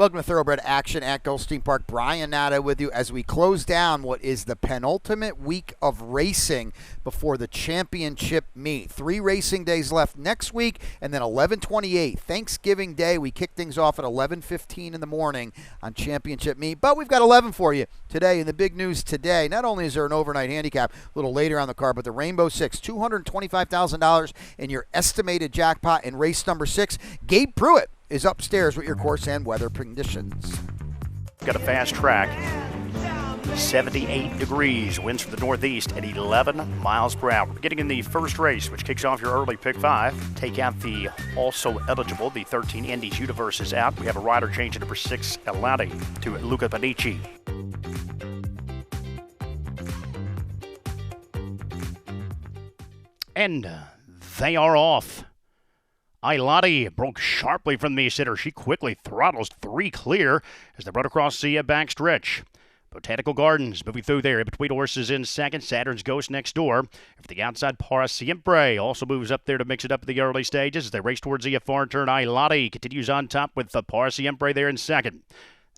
Welcome to Thoroughbred Action at Gulfstream Park. Brian Natta with you as we close down what is the penultimate week of racing before the championship meet. 3 racing days left next week, and then 11/28, Thanksgiving Day. We kick things off at 11:15 in the morning on championship meet, but we've got 11 for you today. And the big news today, not only is there an overnight handicap a little later on the card, but the Rainbow Six, $225,000 in your estimated jackpot in race number 6. Gabe Pruitt is upstairs with your course and weather conditions. Got a fast track, 78 degrees, winds from the northeast at 11 miles per hour. We're getting in the first race, which kicks off your early pick 5. Take out the also eligible, the 13 Indies Universe is out. We have a rider change at number 6, Elati, to Luca Panici. And they are off. Elati broke sharply from the sitter. She quickly throttles 3 clear as they run across the backstretch. Botanical Gardens moving through there. In between horses in second. Saturn's Ghost next door. For the outside, Para Siempre also moves up there to mix it up in the early stages as they race towards the far turn. Elati continues on top with Para Siempre there in second.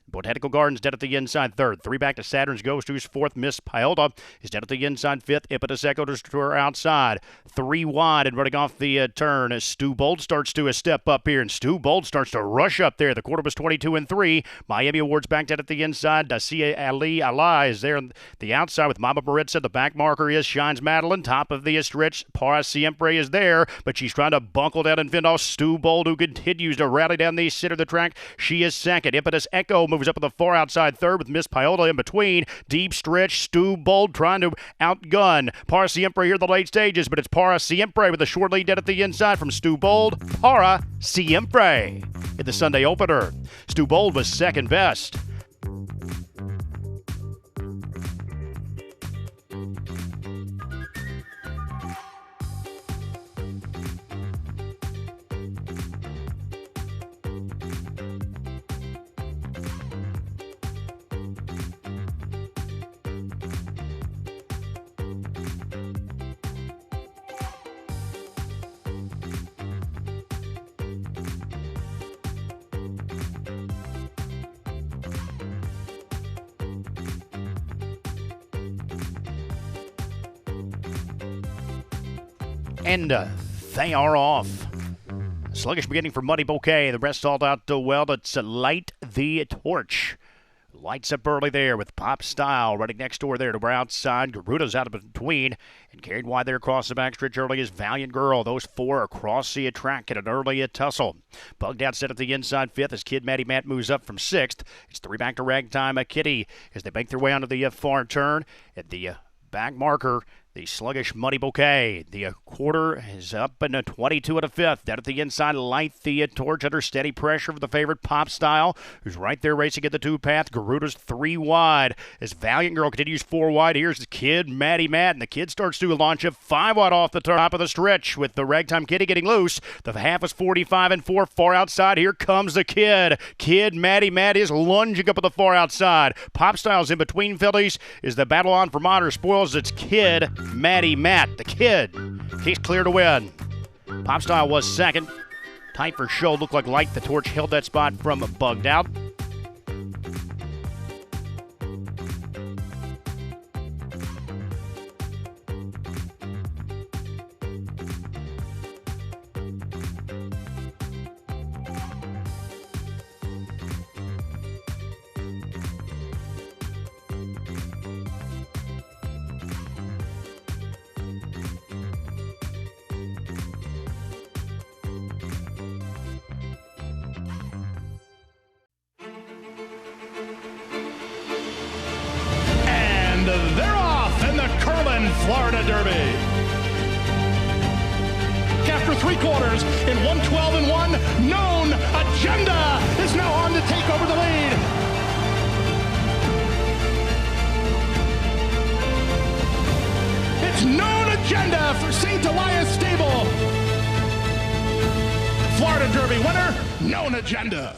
Botanical Gardens dead at the inside third. 3 back to Saturn's Ghost, who's fourth. Miss Paolda is dead at the inside fifth. Impetus Echo to her outside. 3 wide and running off the turn as Stu Bold starts to step up here, and Stu Bold starts to rush up there. The quarter was 22-3. Miami Awards back dead at the inside. Dacia Ali is there on the outside with Mama Maritza. The back marker is Shines Madeline. Top of the stretch, Para Siempre is there, but she's trying to buckle down and fend off Stu Bold, who continues to rally down the center of the track. She is second. Impetus Echo moves up on the far outside third with Miss Paola in between. Deep stretch, Stu Bold trying to outgun Para Siempre here in the late stages, but it's Para Siempre with a short lead dead at the inside from Stu Bold. Para Siempre in the Sunday opener. Stu Bold was second best. And they are off. Sluggish beginning for Muddy Bouquet. The rest all out well. It's Light the Torch. Lights up early there with Pop Style running next door there to her outside. Garuda's out of between and carried wide there across the backstretch early is Valiant Girl. Those 4 across the track at an early tussle. Bugged out set at the inside fifth as Kid Matty Matt moves up from 6th. It's 3 back to Ragtime Kitty as they make their way onto the far turn at the back marker. The sluggish Muddy Bouquet. The quarter is up in a 22 at a fifth. Down at the inside, Light the Torch under steady pressure for the favorite Pop Style, who's right there racing at the 2 path. Garuda's 3 wide as Valiant Girl continues 4 wide. Here's the Kid, Matty Matt, and the Kid starts to launch a 5 wide off the top of the stretch with the Ragtime Kitty getting loose. The half is 45-4 far outside. Here comes the Kid. Kid, Matty Matt is lunging up at the far outside. Pop Style's in between fillies. Is the battle on for Modern Spoils? It's Kid, Matty Matt, the Kid. He's clear to win. Pop Style was second. Tight for show. Looked like Light the Torch held that spot from Bugged Out. They're off in the Curlin Florida Derby. After 3 quarters in 112-1, Known Agenda is now on to take over the lead. It's Known Agenda for St. Elias Stable. Florida Derby winner, Known Agenda.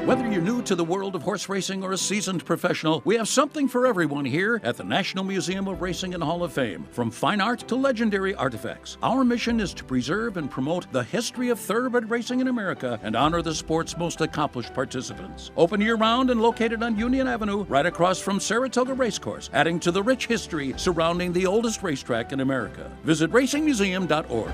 Whether you're new to the world of horse racing or a seasoned professional, we have something for everyone here at the National Museum of Racing and Hall of Fame. From fine art to legendary artifacts, our mission is to preserve and promote the history of thoroughbred racing in America and honor the sport's most accomplished participants. Open year-round and located on Union Avenue, right across from Saratoga Racecourse, adding to the rich history surrounding the oldest racetrack in America. Visit racingmuseum.org.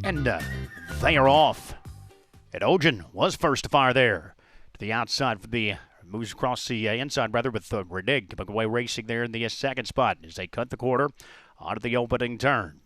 And they are off. And Ogen was first to fire there. To the outside for the moves across the inside, rather, with Renig coming away racing there in the second spot as they cut the quarter onto the opening turn.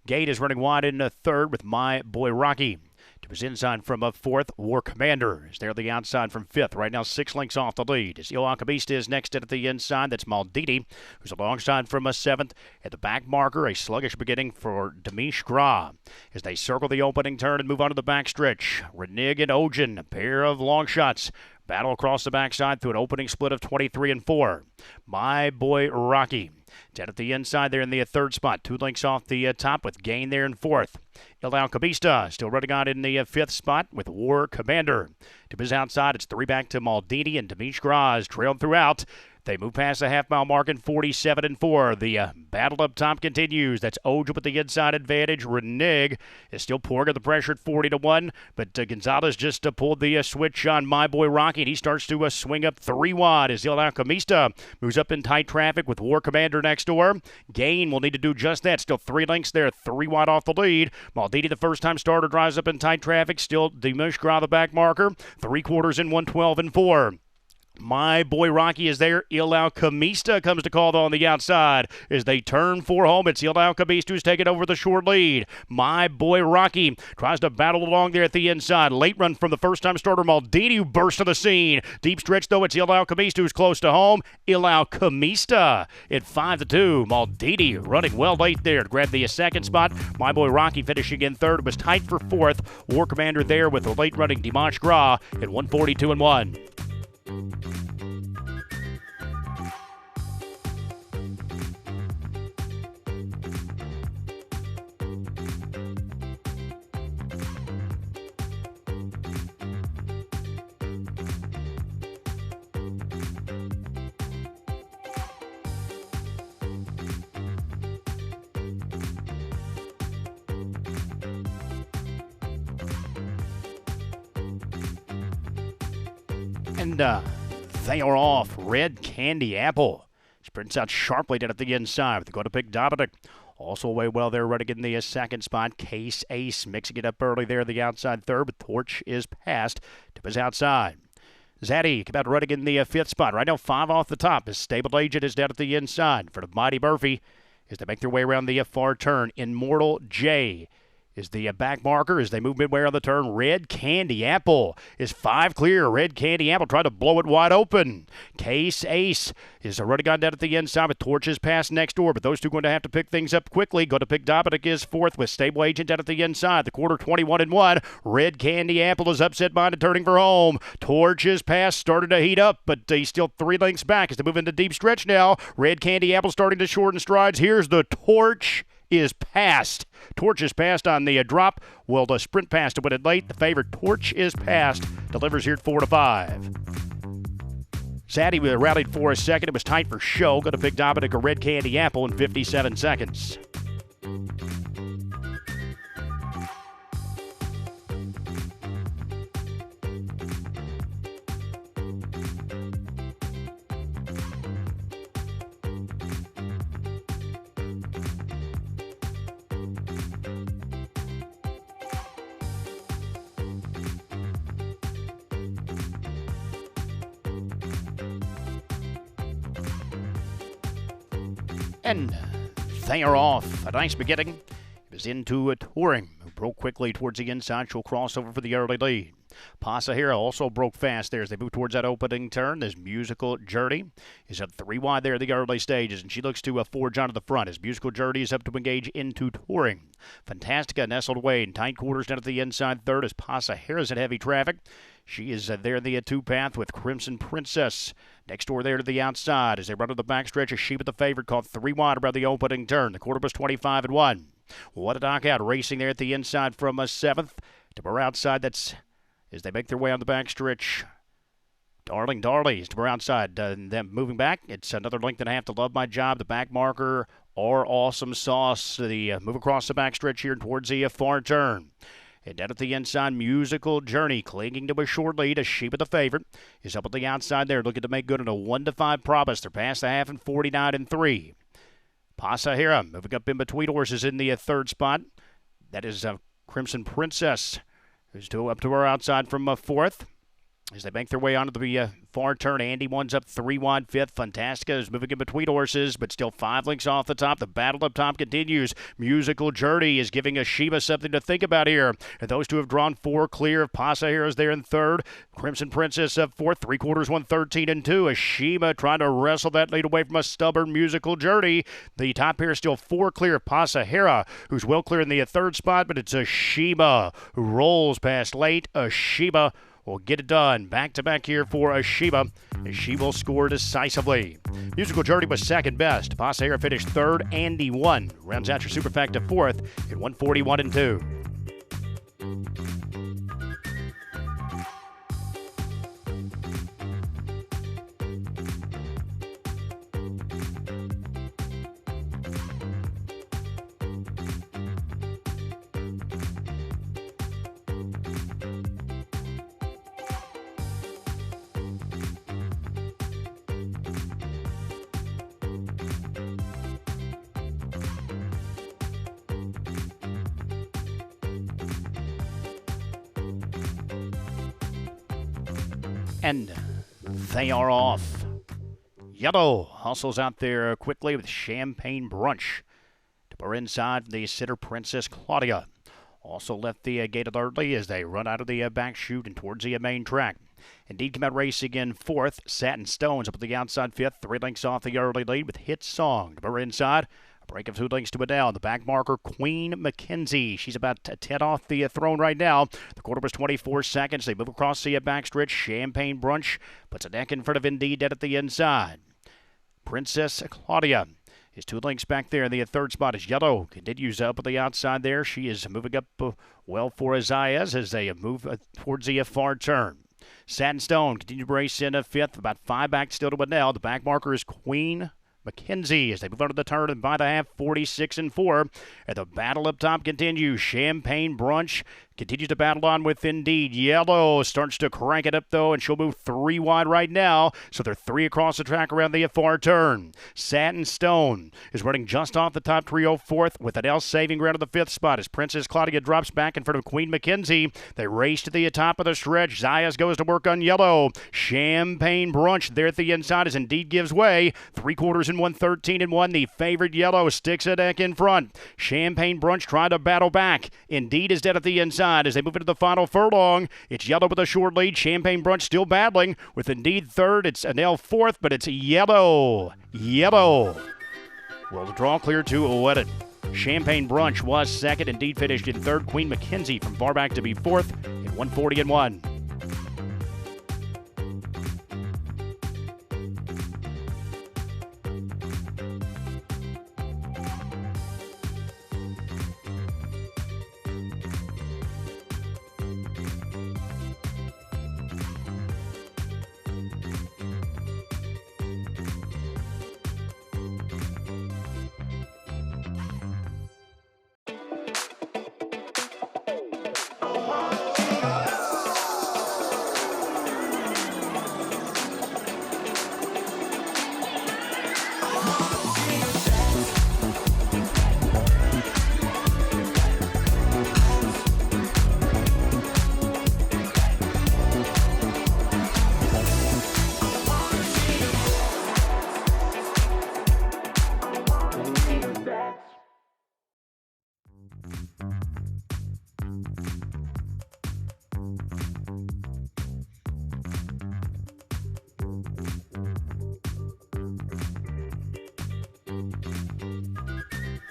Gate is running wide in third with My Boy Rocky. To his inside from fourth, War Commander is there the outside from fifth. Right now 6 lengths off the lead. As Il Alchemista is next at the inside. That's Maldini, who's alongside from a seventh. At the back marker, a sluggish beginning for Demish Gra as they circle the opening turn and move on to the backstretch. Renig and Ogen, a pair of long shots. Battle across the backside through an opening split of 23 and 4. My Boy Rocky dead at the inside there in the third spot. 2 lengths off the top with Gain there in fourth. Il Alchemista still running on in the fifth spot with War Commander. To his outside, it's 3 back to Maldini and Demish Graz trailed throughout. They move past the half-mile mark in 47 and 4. The battle up top continues. That's Ogen with the inside advantage. Renig is still pouring the pressure at 40 to 1, but Gonzalez just pulled the switch on My Boy Rocky, and he starts to swing up 3 wide as Il Alchemista moves up in tight traffic with War Commander next door. Gain will need to do just that. Still 3 lengths there, 3 wide off the lead. Maldini, the first-time starter, drives up in tight traffic. Still Demish Gra, the back marker. 3/4 in 112 and 4. My Boy Rocky is there. Il Alchemista comes to call on the outside as they turn for home. It's Il Alchemista who's taking over the short lead. My Boy Rocky tries to battle along there at the inside. Late run from the first-time starter Maldini, who bursts to the scene. Deep stretch, though, it's Il Alchemista who's close to home. Il Alchemista at 5-2. Maldini running well late there to grab the second spot. My Boy Rocky finishing in third. It was tight for fourth. War Commander there with the late running Demish Gra at 142 and 1. And they are off. Red Candy Apple sprints out sharply down at the inside. They go to pick Dominic. Also away well there, running in the second spot. Case Ace mixing it up early there, the outside third, but Torch is past to his outside. Zaddy come out running in the fifth spot. Right now 5 off the top. His Stable Agent is down at the inside in front of Mighty Murphy as they make their way around the far turn. Immortal J is the back marker as they move midway on the turn. Red Candy Apple is 5 clear. Red Candy Apple trying to blow it wide open. Case Ace is running on down at the inside with Torches past next door, but those two going to have to pick things up quickly. Going to pick Dominic is fourth with Stable Agent down at the inside. The quarter 21 and 1. Red Candy Apple is upset minded, turning for home. Torches pass started to heat up, but he's still 3 lengths back as they move into deep stretch now. Red Candy Apple starting to shorten strides. Here's the Torch is passed. Torch is passed on the drop. Will the sprint pass to win it late? The favorite Torch is passed. Delivers here at 4-5. Zaddy rallied for a second. It was tight for show. Going to pick Dominic a Red Candy Apple in 57 seconds. And they are off. A nice beginning. It was into a Touring, who broke quickly towards the inside. She'll cross over for the early lead. Pasahera also broke fast there as they move towards that opening turn. This Musical Journey is up 3 wide there at the early stages, and she looks to forge onto the front as Musical Journey is up to engage into touring. Fantastica nestled away in tight quarters down at the inside third as Pasahera's in heavy traffic. She is there in the two-path with Crimson Princess. Next door there to the outside as they run to the backstretch. Sheba the favorite caught 3 wide around the opening turn. The quarter was 25-1. What a knockout racing there at the inside from 7th to her outside. That's as they make their way on the backstretch. Darling Darley's to her outside. And then moving back, it's another length and a half to Love My Job. The back marker or Awesome Sauce. The move across the backstretch here towards the far turn. And down at the inside, Musical Journey clinging to a short lead. A Sheba the favorite is up at the outside there, looking to make good on a 1-5 promise. They're past the half and 49-3. Pasahera moving up in between horses in the third spot. That is Crimson Princess, who's up to her outside from 4th. As they make their way onto the far turn, Andy one's up 3 wide. 5th, Fantastica is moving in between horses, but still 5 lengths off the top. The battle up top continues. Musical Journey is giving a Sheba something to think about here. And those two have drawn 4 clear. Pasahera's there in 3rd. Crimson Princess up 4th. 3/4, 113-2. A Sheba trying to wrestle that lead away from a stubborn Musical Journey. The top pair is still 4 clear of Pasahera, who's well clear in the 3rd spot, but it's a Sheba who rolls past late. A Sheba will get it done. Back-to-back here for a Sheba, as she will score decisively. Musical Journey was second best. Pasahera finished 3rd. Andy won. Rounds out your Superfecta 4th at 141-2. And they are off. Yellow hustles out there quickly with Champagne Brunch. To her inside, the sitter Princess Claudia also left the gate alertly as they run out of the back chute and towards the main track. Indeed, come out racing in 4th. Satin Stones up at the outside 5th. 3 lengths off the early lead with Hit Song. To her inside, a break of 2 lengths to Adele. The back marker, Queen Mackenzie. She's about 10 off the throne right now. The quarter was 24 seconds. They move across the backstretch. Champagne Brunch puts a neck in front of Indeed dead at the inside. Princess Claudia is 2 lengths back there. In the 3rd spot is Yellow. Continues up at the outside there. She is moving up well for Isaias as they move towards the far turn. Satin Stone continue to race in 5th. About 5 back still to Adele. The back marker is Queen Mackenzie as they move under the turn and by the half, 46-4. And the battle up top continues. Champagne Brunch continues to battle on with Indeed. Yellow starts to crank it up, though, and she'll move 3 wide right now. So they're 3 across the track around the far turn. Satin Stone is running just off the top trio 4th with Adele saving ground at the 5th spot as Princess Claudia drops back in front of Queen Mackenzie. They race to the top of the stretch. Zayas goes to work on Yellow. Champagne Brunch there at the inside as Indeed gives way. 3/4 and 113-1. The favorite Yellow sticks a neck in front. Champagne Brunch trying to battle back. Indeed is dead at the inside as they move into the final furlong. It's Yellow with a short lead. Champagne Brunch still battling with Indeed 3rd. It's Adele 4th, but it's Yellow. Yellow will draw clear to Wedded. Champagne Brunch was 2nd. Indeed finished in 3rd. Queen Mackenzie from far back to be 4th at 140-1.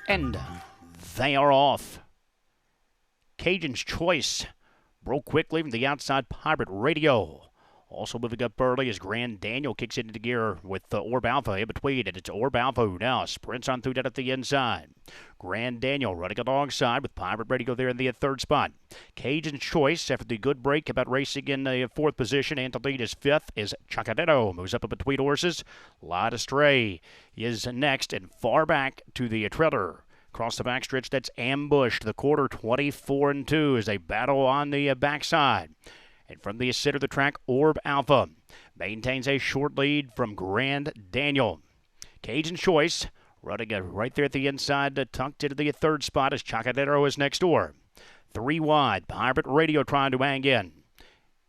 And they are off. Cajun's Choice broke quickly from the outside. Pirate Radio. Also moving up early as Grand Daniel kicks it into gear with Orb Alpha in between. And it's Orb Alpha who now sprints on through that at the inside. Grand Daniel running alongside with Pirate Radio there in the third spot. Cajun's Choice after the good break about racing in the fourth position. And to lead is fifth is Chacarero. Moves up in between horses. Lot Astray is next and far back to the treader. Across the backstretch, that's Ambushed. The quarter 24-2 as they battle on the backside. And from the center of the track, Orb Alpha maintains a short lead from Grand Daniel. Cajun Choice running right there at the inside, tucked into the third spot as Chacarero is next door. 3 wide, Pirate Radio trying to hang in.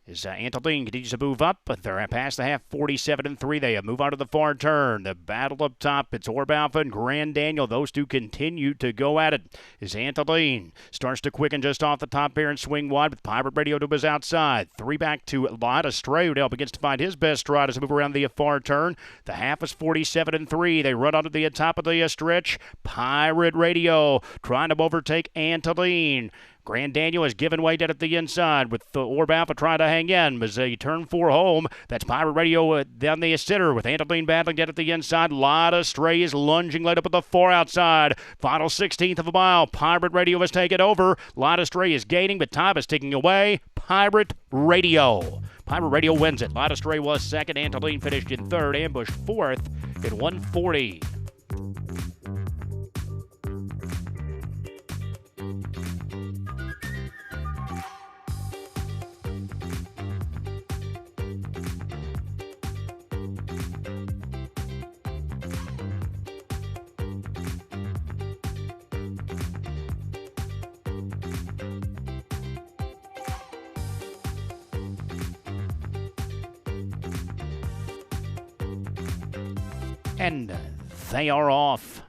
As Antoline continues to move up, but they're past the half, 47-3. They move on to the far turn. The battle up top, it's Orb Alpha and Grand Daniel. Those two continue to go at it. As Antoline starts to quicken just off the top here and swing wide with Pirate Radio to his outside. 3 back to Lot Astray, who now begins to find his best stride as they move around the far turn. The half is 47-3. They run onto the top of the stretch. Pirate Radio trying to overtake Antoline. Grand Daniel has given way down at the inside with the Orb Alpha trying to hang in as they turn 4 home. That's Pirate Radio down the center with Antoline battling down at the inside. Lot Astray is lunging late up at the far outside. Final 16th of a mile. Pirate Radio has taken over. Lot Astray is gaining, but time is ticking away. Pirate Radio. Pirate Radio wins it. Lot Astray was second. Antoline finished in third. Ambush fourth at 140. And they are off.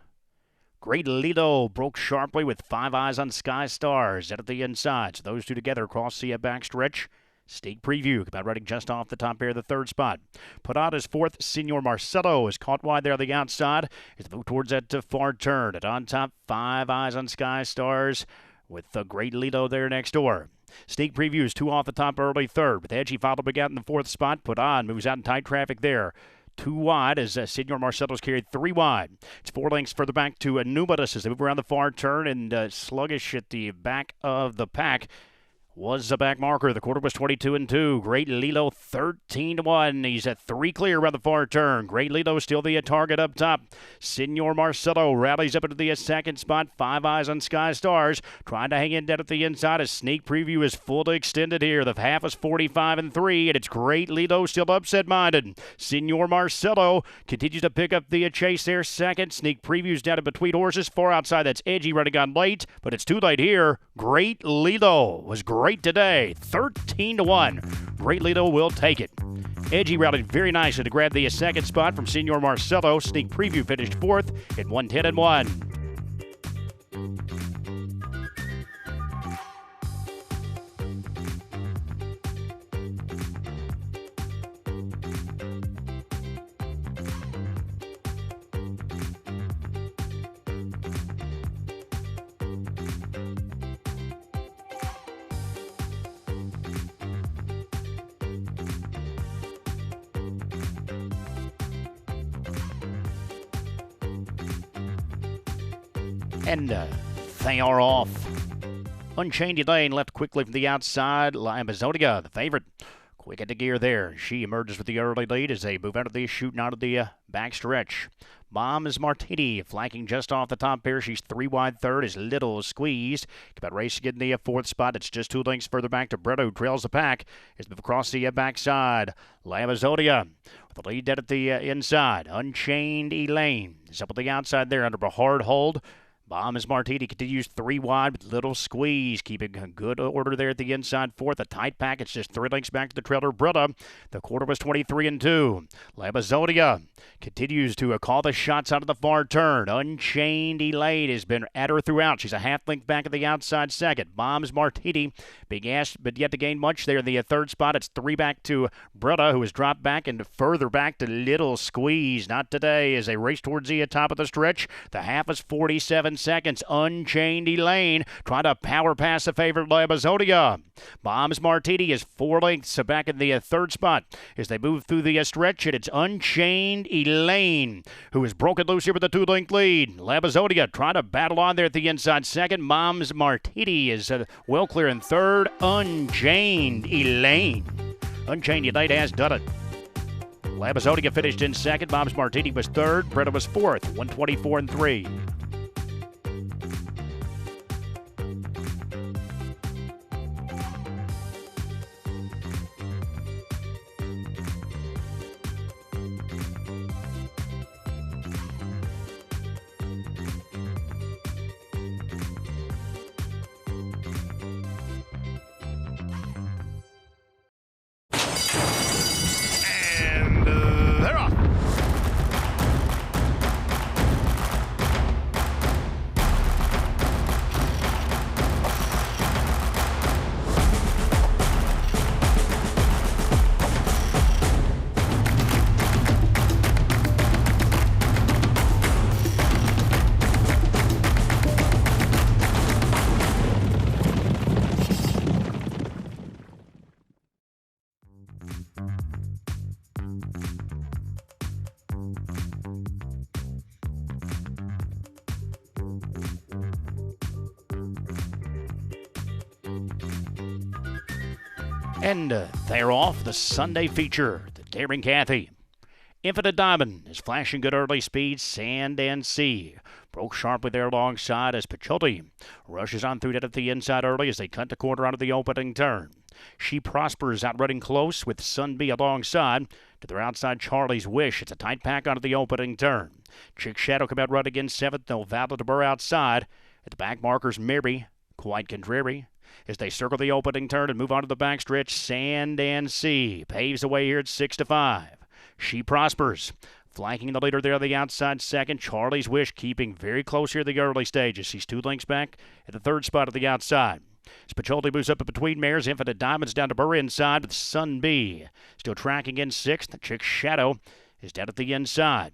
Great Lido broke sharply with 5 eyes on Sky Stars out at the inside. So those two together across the backstretch. Sneak preview about running just off the top here, the third spot. Put out his fourth, Senor Marcelo is caught wide there on the outside. As they move towards that far turn. And on top, 5 eyes on Sky Stars with the Great Lido there next door. Sneak previews 2 off the top early third. With Edgy followed big out in the fourth spot. Put on moves out in tight traffic there. 2 wide as Senor Marcelo's carried 3 wide. It's 4 lengths further back to Numerous as they move around the far turn and sluggish at the back of the pack. Was a back marker. The quarter was 22-2. Great Lilo 13-1. He's at 3 clear around the far turn. Great Lilo still the target up top. Senor Marcelo rallies up into the second spot. 5 eyes on Sky Stars. Trying to hang in dead at the inside. A sneak preview is fully extended here. The half is 45-3, and it's Great Lilo still upset-minded. Senor Marcelo continues to pick up the chase there. Second sneak previews down in between horses. Far outside, that's Edgy running on late, but it's too late here. Great Lilo was great today, 13-1. Great Lido will take it. Edgy rallied very nicely to grab the second spot from Senor Marcelo. Sneak preview finished fourth at 110-1. And they are off. Unchained Elaine left quickly from the outside. Amazonia, the favorite, quick into gear there. She emerges with the early lead as they move out of the shooting out of the backstretch. Mom is Martini, flanking just off the top pair. She's 3 wide third, is Little squeezed. About racing in the fourth spot. It's just 2 lengths further back to Bretta, who trails the pack. As they move across the backside. Amazonia with the lead dead at the inside. Unchained Elaine is up at the outside there under a hard hold. Bomb is Martini, continues 3 wide with Little squeeze, keeping a good order there at the inside fourth. A tight pack, it's just 3 lengths back to the trailer, Brutta. The quarter was 23-2. Amazonia continues to call the shots out of the far turn. Unchained Elaine has been at her throughout. She's a half length back at the outside second. Bomb's Martini being asked, but yet to gain much there in the third spot. It's 3 back to Brutta, who has dropped back and further back to Little squeeze. Not today as they race towards the top of the stretch. The half is 47-6. seconds. Unchained Elaine trying to power past the favorite Labazonia. Bombs Martini is 4 lengths back in the third spot as they move through the stretch, and it's Unchained Elaine who is broken loose here with a 2-length lead. Labazonia trying to battle on there at the inside second. Bombs Martini is well clear in third. Unchained Elaine. Unchained Elaine has done it. Labazonia finished in second. Bombs Martini was third. Bretta was fourth. 124 and 3. They're off. And they're off the Sunday feature, the Daring Kathy. Infinite Diamond is flashing good early speed. Sand and Sea broke sharply there alongside as Pachulti rushes on through dead at the inside early as they cut the corner out of the opening turn. She Prospers out running close with Sunbee alongside. To their outside, Charlie's Wish. It's a tight pack onto the opening turn. Chick Shadow come out running in seventh. No Valor to Burr outside. At the back markers, Mary, quite contrary. As they circle the opening turn and move on to the backstretch, Sand and Sea paves the way here at 6-5. She Prospers flanking the leader there on the outside second. Charlie's Wish keeping very close here at the early stages. She's 2 lengths back at the third spot at the outside. Spicciolti moves up between mares. Infinite Diamonds down to Burr inside with Sunbee still tracking in sixth. Chick Shadow is down at the inside.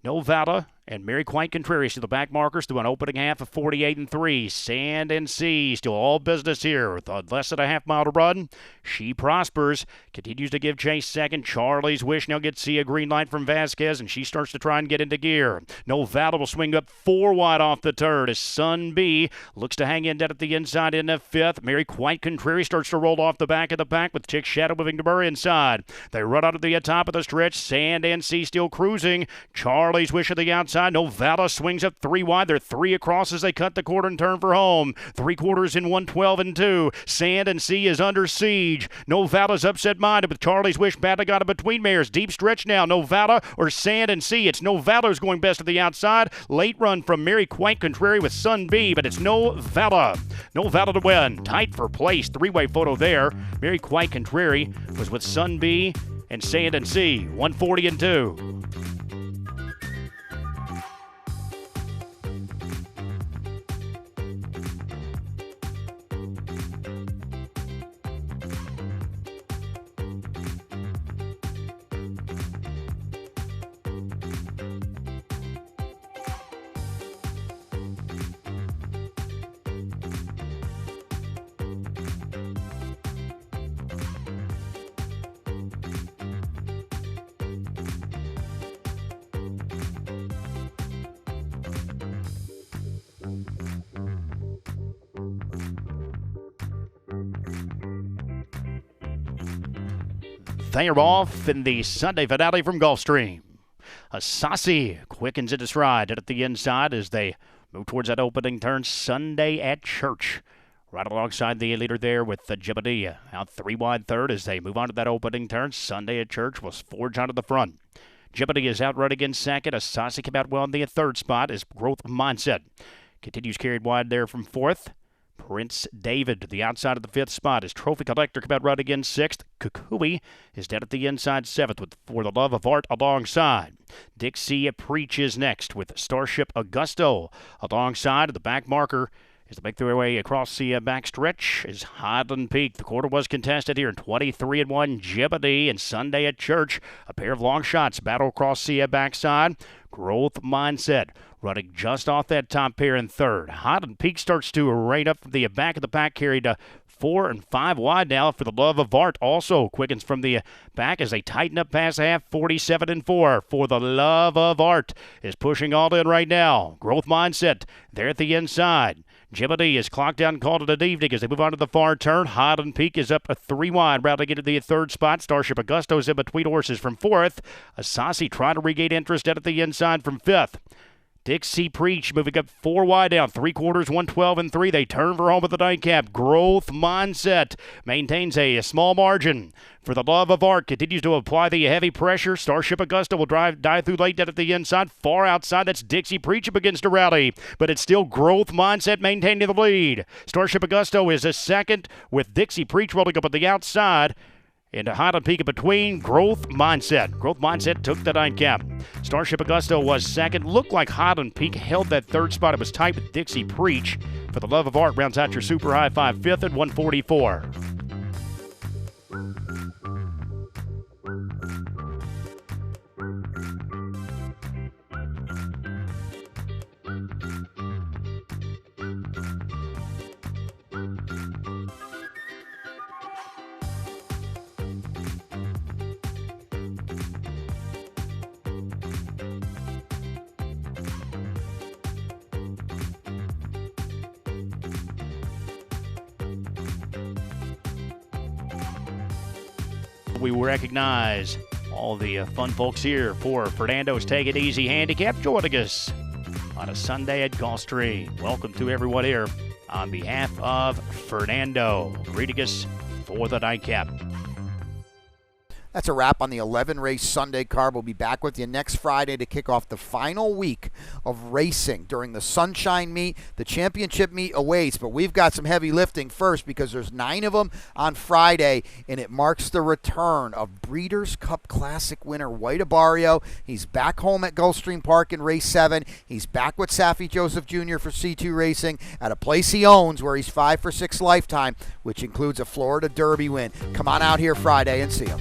No Vala and Mary Quite Contrary to the back markers through an opening half of 48 and 3. Sand and Sea still all business here with less than a half mile to run. She Prospers continues to give chase second. Charlie's Wish now gets a green light from Vasquez, and she starts to try and get into gear. No Vala will swing up 4 wide off the turn as Sunbee looks to hang in dead at the inside in the fifth. Mary Quite Contrary starts to roll off the back of the pack with Chick Shadow moving to Burr inside. They run out of the top of the stretch. Sand and Sea still cruising. Charlie's Wish at the outside. No Vala swings up 3 wide. They're 3 across as they cut the quarter and turn for home. 3/4 in 112 and 2. Sand and Sea is under siege. No Vala's upset minded with Charlie's Wish battling on it between mares. Deep stretch now. No Vala or Sand and Sea. It's No Vala who's going best at the outside. Late run from Mary Quite Contrary with Sunbee, but it's No Vala. No Vala to win. Tight for place. 3-way photo there. Mary Quite Contrary was with Sunbee and Sand and Sea. 140 and 2. They are off in the Sunday finale from Gulfstream. Asasi quickens into stride at the inside as they move towards that opening turn. Sunday at Church. Right alongside the leader there with the Jebediah. Out 3 wide third as they move on to that opening turn. Sunday at Church was forged onto the front. Jebediah is out running in second. Asasi came out well in the third spot as Growth Mindset continues carried wide there from fourth. Prince David to the outside of the fifth spot as Trophy Collector come out right again sixth. Kukui is down at the inside seventh with For the Love of Art alongside. Dixie Preach is next with Starship Augusto alongside of the back marker. As they make their way across the backstretch is Highland Peak. The quarter was contested here in 23-1. Jebediah and Sunday at Church. A pair of long shots battle across the backside. Growth Mindset running just off that top pair in third. Highland Peak starts to rein up the back of the pack, carried 4 and 5 wide now for the Love of Art. Also quickens from the back as they tighten up past half. 47-4 for the Love of Art is pushing all in right now. Growth Mindset there at the inside. Jebediah is clocked down and called it an evening as they move on to the far turn. Highland Peak is up a 3 wide, rounding into the third spot. Starship Augusto is in between horses from fourth. Asasi trying to regain interest out at the inside from fifth. Dixie Preach moving up 4 wide down, 3/4, 112 and 3. They turn for home with the nightcap. Growth Mindset maintains a small margin. For the Love of Art, continues to apply the heavy pressure. Starship Augusta will dive through late down at the inside. Far outside, that's Dixie Preach up against a rally. But it's still Growth Mindset maintaining the lead. Starship Augusto is a second with Dixie Preach rolling up at the outside. Into Highland Peak in between, Growth Mindset. Growth Mindset took the nightcap. Starship Augusto was second. Looked like Highland Peak held that third spot. It was tight with Dixie Preach. For the Love of Art, rounds out your super high five, fifth at 144. We recognize all the fun folks here for Fernando's Take It Easy Handicap joining us on a Sunday at Gulfstream. Welcome to everyone here on behalf of Fernando, greeting us for the nightcap. That's a wrap on the 11-race Sunday card. We'll be back with you next Friday to kick off the final week of racing during the Sunshine Meet. The championship meet awaits, but we've got some heavy lifting first because there's 9 of them on Friday, and it marks the return of Breeders' Cup Classic winner White Abario. He's back home at Gulfstream Park in race 7. He's back with Saffie Joseph Jr. for C2 Racing at a place he owns where he's 5 for 6 lifetime, which includes a Florida Derby win. Come on out here Friday and see him.